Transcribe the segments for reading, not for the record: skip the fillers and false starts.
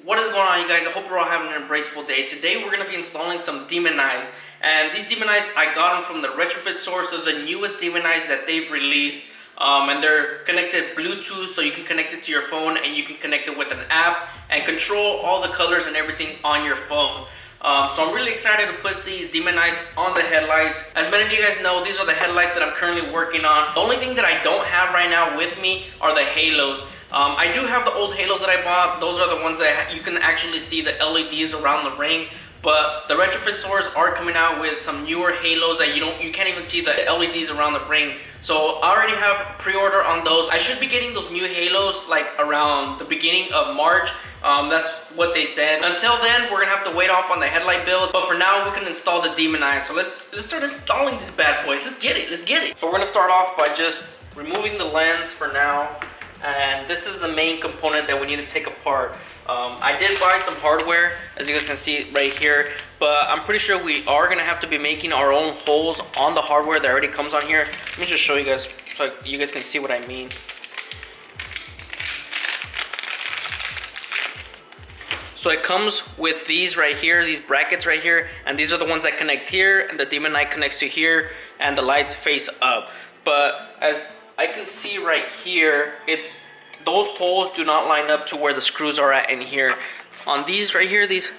What is going on, you guys? I hope you're all having an embraceful day. Today we're going to be installing some demon eyes. And these demon eyes, I got them from the retrofit source. They're the newest demon eyes that they've released. And they're connected Bluetooth, so you can connect it to your phone and you can connect it with an app and control all the colors and everything on your phone. So I'm really excited to put these demon eyes on the headlights. As many of you guys know, these are the headlights that I'm currently working on. The only thing that I don't have right now with me are the halos. I do have the old halos that I bought. Those are the ones that you can actually see the LEDs around the ring. But the retrofit stores are coming out with some newer halos that you can't even see the LEDs around the ring. So I already have pre-order on those. I should be getting those new halos like around the beginning of March. That's what they said. Until then, we're gonna have to wait off on the headlight build. But for now, we can install the demon eyes. So let's start installing these bad boys. Let's get it. So we're gonna start off by just removing the lens for now. And this is the main component that we need to take apart. I did buy some hardware, as you guys can see right here, but I'm pretty sure we are gonna have to be making our own holes on the hardware that already comes on here. Let me just show you guys so you guys can see what I mean. So it comes with these right here, these brackets right here, and these are the ones that connect here, and the demon light connects to here, and the lights face up. But as I can see right here, those holes do not line up to where the screws are at in here. On these right here, these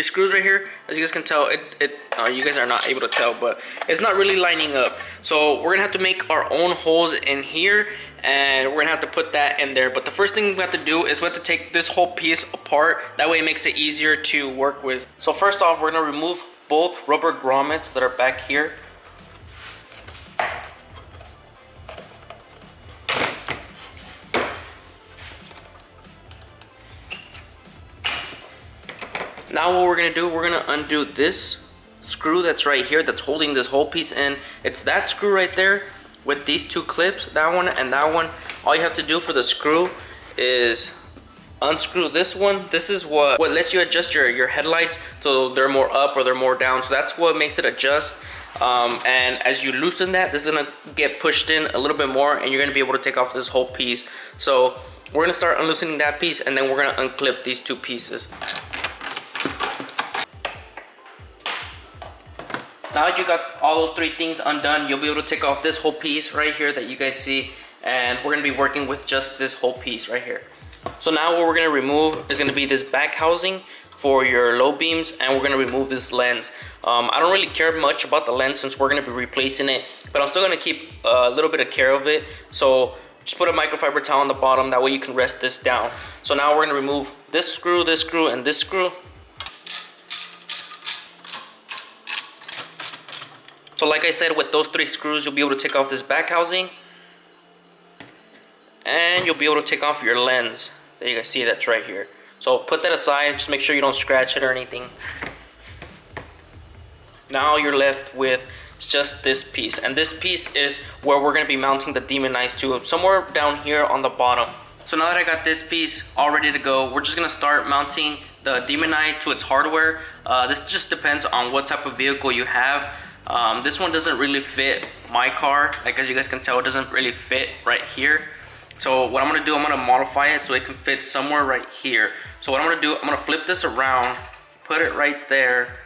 screws right here, as you guys can tell, you guys are not able to tell, but it's not really lining up. So we're gonna have to make our own holes in here, and we're gonna have to put that in there. But the first thing we have to do is we have to take this whole piece apart. That way it makes it easier to work with. So first off, we're gonna remove both rubber grommets that are back here. Now what we're gonna do, we're gonna undo this screw that's right here that's holding this whole piece in. It's that screw right there with these two clips, that one and that one. All you have to do for the screw is unscrew this one. This is what lets you adjust your headlights so they're more up or they're more down. So that's what makes it adjust. And as you loosen that, this is gonna get pushed in a little bit more and you're gonna be able to take off this whole piece. So we're gonna start unloosening that piece and then we're gonna unclip these two pieces. Now that you got all those three things undone, you'll be able to take off this whole piece right here that you guys see, and we're gonna be working with just this whole piece right here. So now what we're gonna remove is gonna be this back housing for your low beams, and we're gonna remove this lens. I don't really care much about the lens since we're gonna be replacing it, but I'm still gonna keep a little bit of care of it. So just put a microfiber towel on the bottom, that way you can rest this down. So now we're gonna remove this screw, and this screw. So like I said, with those three screws, you'll be able to take off this back housing. And you'll be able to take off your lens. There you guys see, that's right here. So put that aside, just make sure you don't scratch it or anything. Now you're left with just this piece. And this piece is where we're gonna be mounting the demon eyes to, somewhere down here on the bottom. So now that I got this piece all ready to go, we're just gonna start mounting the demon eye to its hardware. This just depends on what type of vehicle you have. This one doesn't really fit my car. Like, as you guys can tell, it doesn't really fit right here. So what I'm gonna do, I'm gonna modify it so it can fit somewhere right here. So what I'm gonna do, I'm gonna flip this around, put it right there,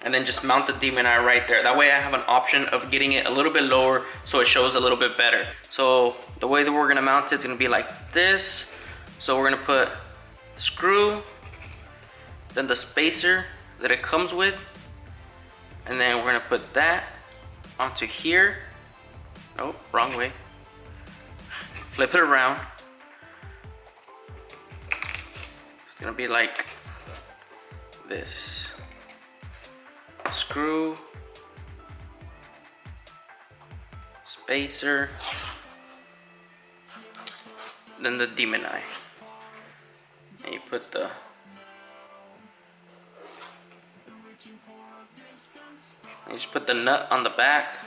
and then just mount the demon eye right there. That way I have an option of getting it a little bit lower so it shows a little bit better. So the way that we're gonna mount it's gonna be like this. So we're gonna put the screw, then the spacer that it comes with, and then we're gonna put that onto here. Nope, wrong way. Flip it around. It's gonna be like this. Screw, spacer, then the demon eye. And you put the you just put the nut on the back.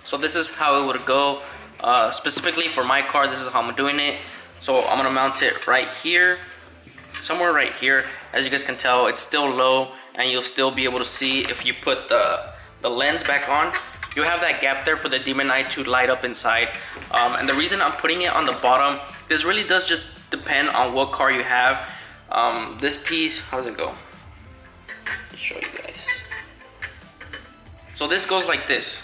So this is how it would go. Specifically for my car, this is how I'm doing it. So I'm gonna mount it right here, somewhere right here. As you guys can tell, it's still low, and you'll still be able to see if you put the lens back on. you have that gap there for the demon eye to light up inside. And the reason I'm putting it on the bottom, this really does just depend on what car you have. This piece, how does it go? Let me show you guys. So this goes like this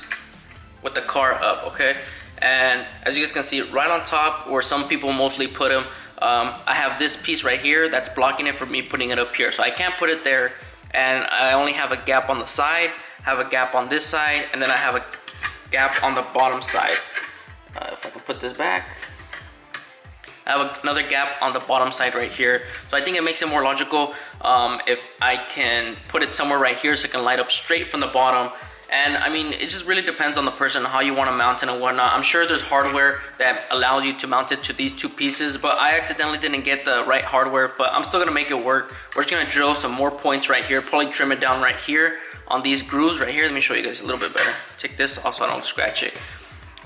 with the car up, okay? And as you guys can see, right on top, where some people mostly put them, I have this piece right here that's blocking it from me putting it up here. So I can't put it there, and I only have a gap on the side, have a gap on this side, and then I have a gap on the bottom side. If I can put this back, I have another gap on the bottom side right here. So I think it makes it more logical if I can put it somewhere right here so it can light up straight from the bottom. And I mean, it just really depends on the person, how you want to mount it and whatnot. I'm sure there's hardware that allows you to mount it to these two pieces, but I accidentally didn't get the right hardware, but I'm still gonna make it work. We're just gonna drill some more points right here, probably trim it down right here on these grooves right here. Let me show you guys a little bit better. Take this off so I don't scratch it.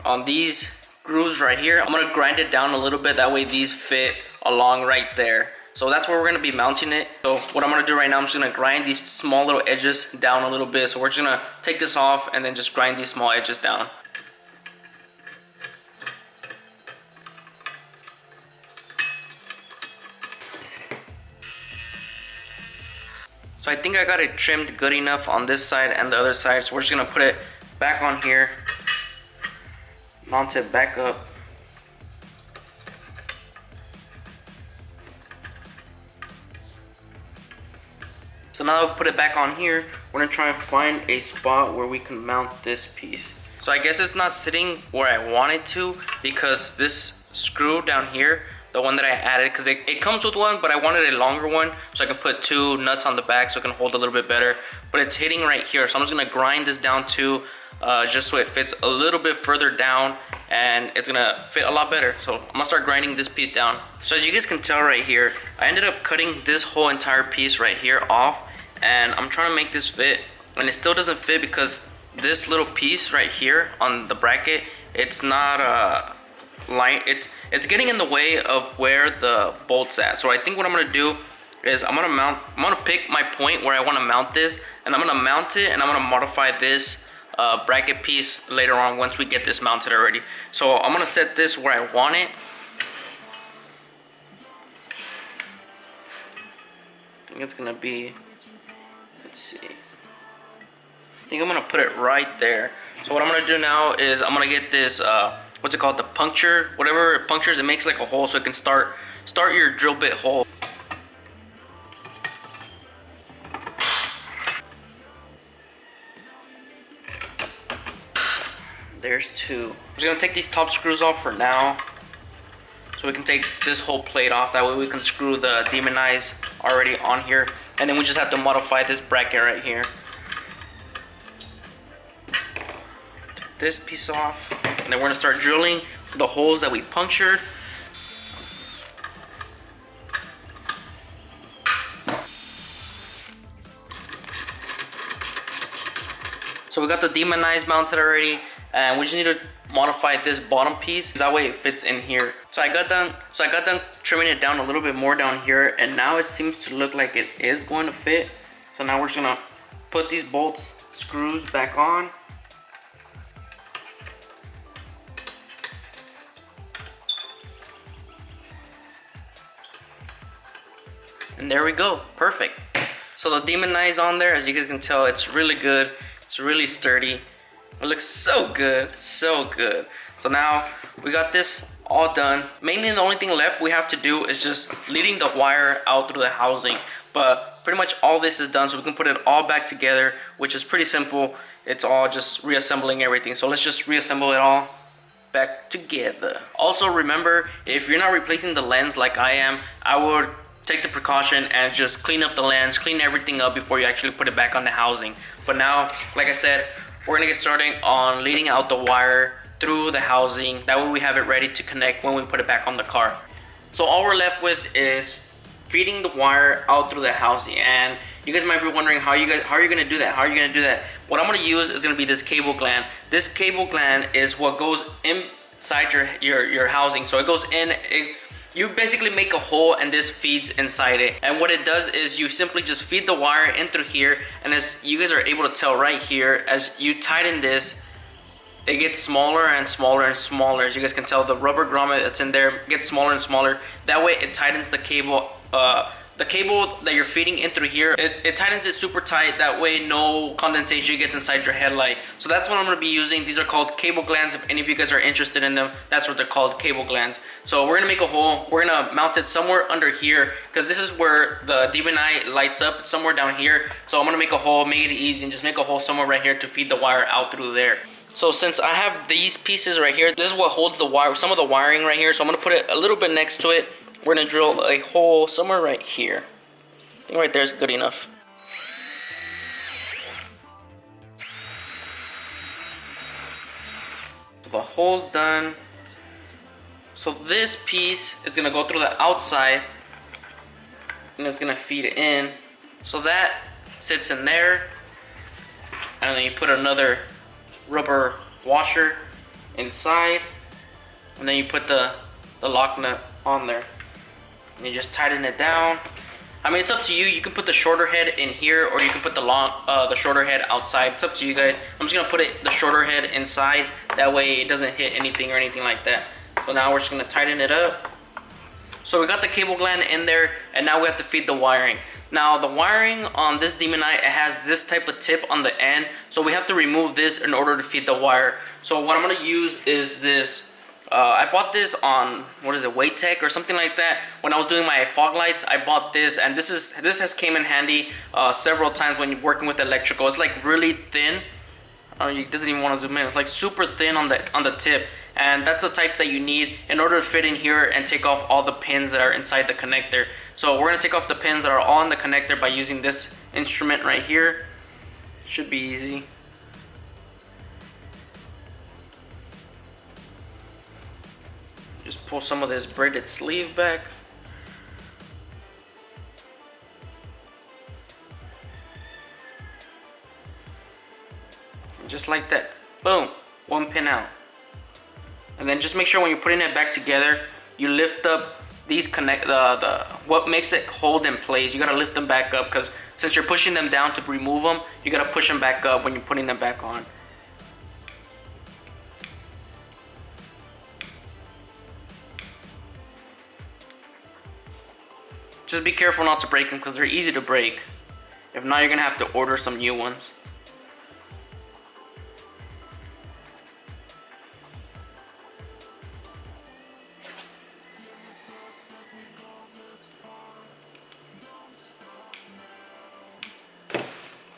On these grooves right here, I'm gonna grind it down a little bit, that way these fit along right there. So that's where we're gonna be mounting it. So what I'm gonna do right now, I'm just gonna grind these small little edges down a little bit. So we're just gonna take this off and then just grind these small edges down. So I think I got it trimmed good enough on this side and the other side. So we're just gonna put it back on here, mount it back up. So now that we put it back on here, we're gonna try and find a spot where we can mount this piece. So I guess it's not sitting where I want it to, because this screw down here, the one that I added, because it comes with one, but I wanted a longer one so I can put two nuts on the back so it can hold a little bit better. But it's hitting right here, so I'm just gonna grind this down too, just so it fits a little bit further down and it's gonna fit a lot better. So I'm gonna start grinding this piece down. So as you guys can tell right here, I ended up cutting this whole entire piece right here off, and I'm trying to make this fit, and it still doesn't fit because this little piece right here on the bracket, it's not line, it's getting in the way of where the bolt's at. So I think what I'm gonna do is I'm gonna pick my point where I want to mount this, and I'm gonna mount it, and I'm gonna modify this bracket piece later on once we get this mounted already. So I'm gonna set this where I want it. I think it's gonna be, let's see, I think I'm gonna put it right there. So what I'm gonna do now is I'm gonna get this what's it called, the puncture, whatever it punctures, it makes like a hole so it can start your drill bit hole. There's two. I'm just gonna take these top screws off for now, so we can take this whole plate off. That way we can screw the demon eyes already on here, and then we just have to modify this bracket right here. Take this piece off, and then we're gonna start drilling the holes that we punctured. So we got the demon eyes mounted already, and we just need to modify this bottom piece, that way it fits in here. So I got done trimming it down a little bit more down here, and now it seems to look like it is going to fit. So now we're just gonna put these bolts, screws back on. And there we go, perfect. So the demon eye is on there. As you guys can tell, it's really good. It's really sturdy. It looks so good, so good. So now we got this all done. Mainly the only thing left we have to do is just leading the wire out through the housing. But pretty much all this is done, so we can put it all back together, which is pretty simple. It's all just reassembling everything. So let's just reassemble it all back together. Also remember, if you're not replacing the lens like I am, I would take the precaution and just clean up the lens, clean everything up before you actually put it back on the housing. But now, like I said, we're gonna get started on leading out the wire through the housing. That way we have it ready to connect when we put it back on the car. So all we're left with is feeding the wire out through the housing. And you guys might be wondering how are you gonna do that? How are you gonna do that? What I'm gonna use is gonna be this cable gland. This cable gland is what goes inside your housing. So it goes in, you basically make a hole and this feeds inside it. And what it does is you simply just feed the wire in through here, and as you guys are able to tell right here, as you tighten this, it gets smaller and smaller and smaller. As you guys can tell, the rubber grommet that's in there gets smaller and smaller. That way it tightens the cable. The cable that you're feeding in through here, it tightens it super tight. That way no condensation gets inside your headlight. So that's what I'm going to be using. These are called cable glands. If any of you guys are interested in them, that's what they're called, cable glands. So we're going to make a hole. We're going to mount it somewhere under here, because this is where the demon eye lights up. It's somewhere down here. So I'm going to make a hole, make it easy, and just make a hole somewhere right here to feed the wire out through there. So since I have these pieces right here, this is what holds the wire, some of the wiring right here. So I'm going to put it a little bit next to it. We're going to drill a hole somewhere right here. I think right there is good enough. So the hole's done. So this piece is going to go through the outside, and it's going to feed it in. So that sits in there, and then you put another rubber washer inside, and then you put the lock nut on there, and you just tighten it down. I mean, it's up to you. You can put the shorter head in here, or you can put the shorter head outside. It's up to you guys. I'm just gonna put the shorter head inside. That way it doesn't hit anything or anything like that. So now we're just gonna tighten it up. So we got the cable gland in there, and now we have to feed the wiring. Now the wiring on this demon eye, it has this type of tip on the end. So we have to remove this in order to feed the wire. So what I'm gonna use is this. I bought this on, what is it, Waytech or something like that. When I was doing my fog lights, I bought this, and this has came in handy several times when you're working with electrical. It's like really thin. It doesn't even want to zoom in. It's like super thin on the tip, and that's the type that you need in order to fit in here and take off all the pins that are inside the connector. So we're gonna take off the pins that are all in the connector by using this instrument right here. Should be easy. Just pull some of this braided sleeve back. Just like that. Boom. One pin out. And then just make sure when you're putting it back together, you lift up these what makes it hold in place. You gotta lift them back up, because since you're pushing them down to remove them, you gotta push them back up when you're putting them back on. Just be careful not to break them, because they're easy to break. If not, you're gonna have to order some new ones.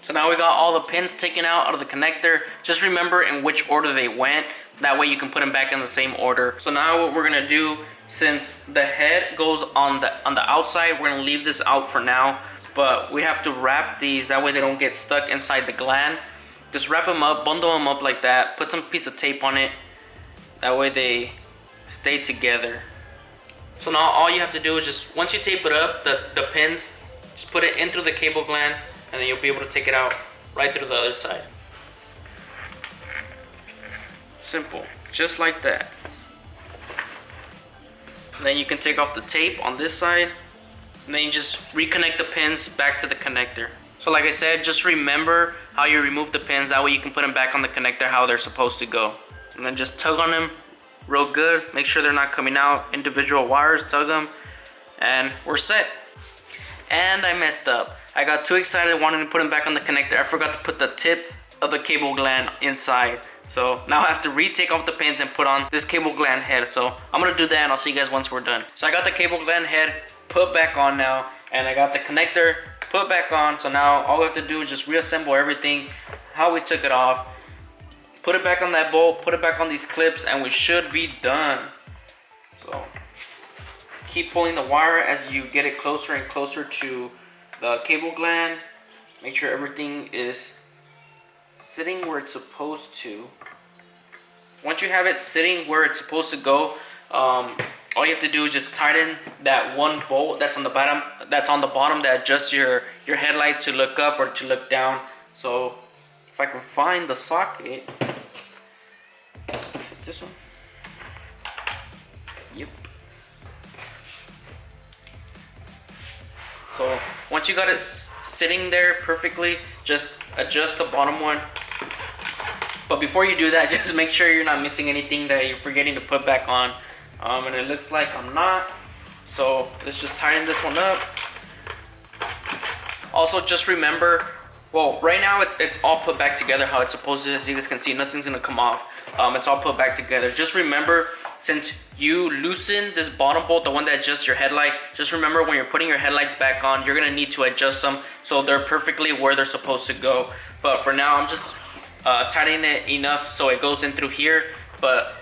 So now we got all the pins taken out of the connector. Just remember in which order they went. That way you can put them back in the same order. So now what we're gonna do, since the head goes on the outside, we're gonna leave this out for now. But we have to wrap these, that way they don't get stuck inside the gland. Just wrap them up, bundle them up like that. Put some piece of tape on it. That way they stay together. So now all you have to do is just, once you tape it up, the pins, just put it in through the cable gland, and then you'll be able to take it out right through the other side. Simple, just like that. And then you can take off the tape on this side, and then you just reconnect the pins back to the connector. So like I said, just remember how you remove the pins. That way you can put them back on the connector how they're supposed to go. And then just tug on them real good. Make sure they're not coming out. Individual wires, tug them, and we're set. And I messed up. I got too excited wanting to put them back on the connector. I forgot to put the tip of the cable gland inside. So now I have to retake off the pins and put on this cable gland head. So I'm gonna do that, and I'll see you guys once we're done. So I got the cable gland head put back on now, and I got the connector put back on. So now all we have to do is just reassemble everything how we took it off, put it back on that bolt, put it back on these clips, and we should be done. So keep pulling the wire as you get it closer and closer to the cable gland. Make sure everything is sitting where it's supposed to. Once you have it sitting where it's supposed to go, all you have to do is just tighten that one bolt that's on the bottom. That adjusts your headlights to look up or to look down. So if I can find the socket, is it this one? Yep. So once you got it sitting there perfectly, just adjust the bottom one. But before you do that, just make sure you're not missing anything that you're forgetting to put back on. And it looks like I'm not. So let's just tighten this one up. Also, just remember, well, right now it's all put back together how it's supposed to. As you guys can see, nothing's gonna come off. It's all put back together. Just remember, since you loosen this bottom bolt, the one that adjusts your headlight, just remember when you're putting your headlights back on, you're gonna need to adjust them so they're perfectly where they're supposed to go. But for now, I'm just tightening it enough so it goes in through here. But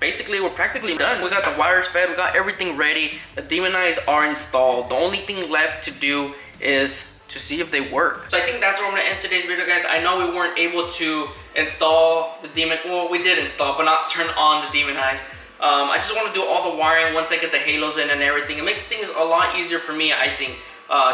basically, we're practically done. We got the wires fed, we got everything ready. The demon eyes are installed. The only thing left to do is to see if they work. So I think that's where I'm gonna end today's video, guys. I know we weren't able to install the demon, well, we did install, but not turn on the demon eyes. I just want to do all the wiring once I get the halos in and everything. It makes things a lot easier for me, I think.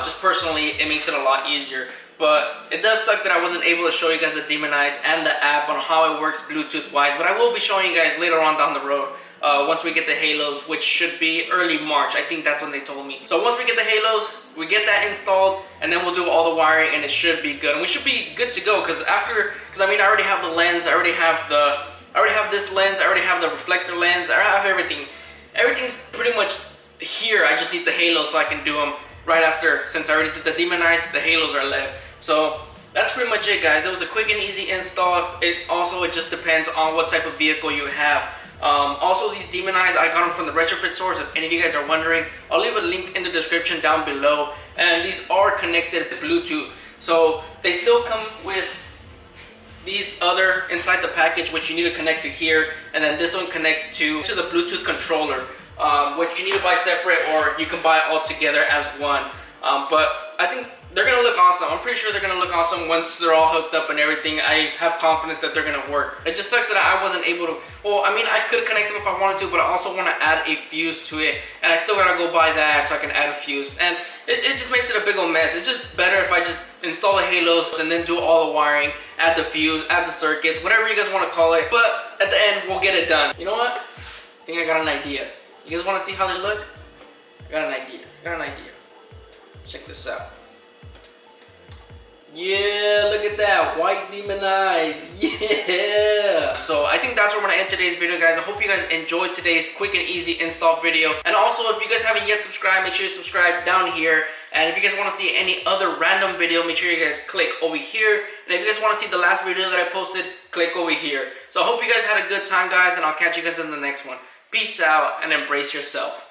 Just personally, it makes it a lot easier. But it does suck that I wasn't able to show you guys the demon eyes and the app on how it works Bluetooth wise. But I will be showing you guys later on down the road. Once we get the halos, which should be early March. I think that's when they told me. So once we get the halos, we get that installed, and then we'll do all the wiring, and it should be good. And we should be good to go, because I mean, I already have the lens, I already have this lens, I already have the reflector lens, I have everything. Everything's pretty much here. I just need the halos so I can do them right after. Since I already did the demon eyes, the halos are left. So that's pretty much it, guys. It was a quick and easy install. It just depends on what type of vehicle you have. Also, these demon eyes, I got them from the retrofit source. If any of you guys are wondering, I'll leave a link in the description down below. And these are connected to Bluetooth, so they still come with these other inside the package, which you need to connect to here, and then this one connects to the Bluetooth controller, which you need to buy separate, or you can buy all together as one. But I think they're gonna look awesome. I'm pretty sure they're gonna look awesome once they're all hooked up and everything. I have confidence that they're gonna work. It just sucks that I wasn't able to, well, I mean, I could connect them if I wanted to, but I also want to add a fuse to it, and I still gotta go buy that so I can add a fuse, and it just makes it a big old mess. It's just better if I just install the halos and then do all the wiring, add the fuse, add the circuits, whatever you guys want to call it. But at the end, we'll get it done. You know what? I think I got an idea. You guys want to see how they look? I got an idea. Check this out. Yeah, look at that, white demon eyes. Yeah. So I think that's where I'm gonna end today's video, guys. I hope you guys enjoyed today's quick and easy install video. And also, if you guys haven't yet subscribed, make sure you subscribe down here. And if you guys want to see any other random video, make sure you guys click over here. And if you guys want to see the last video that I posted, click over here. So I hope you guys had a good time, guys, and I'll catch you guys in the next one. Peace out and embrace yourself.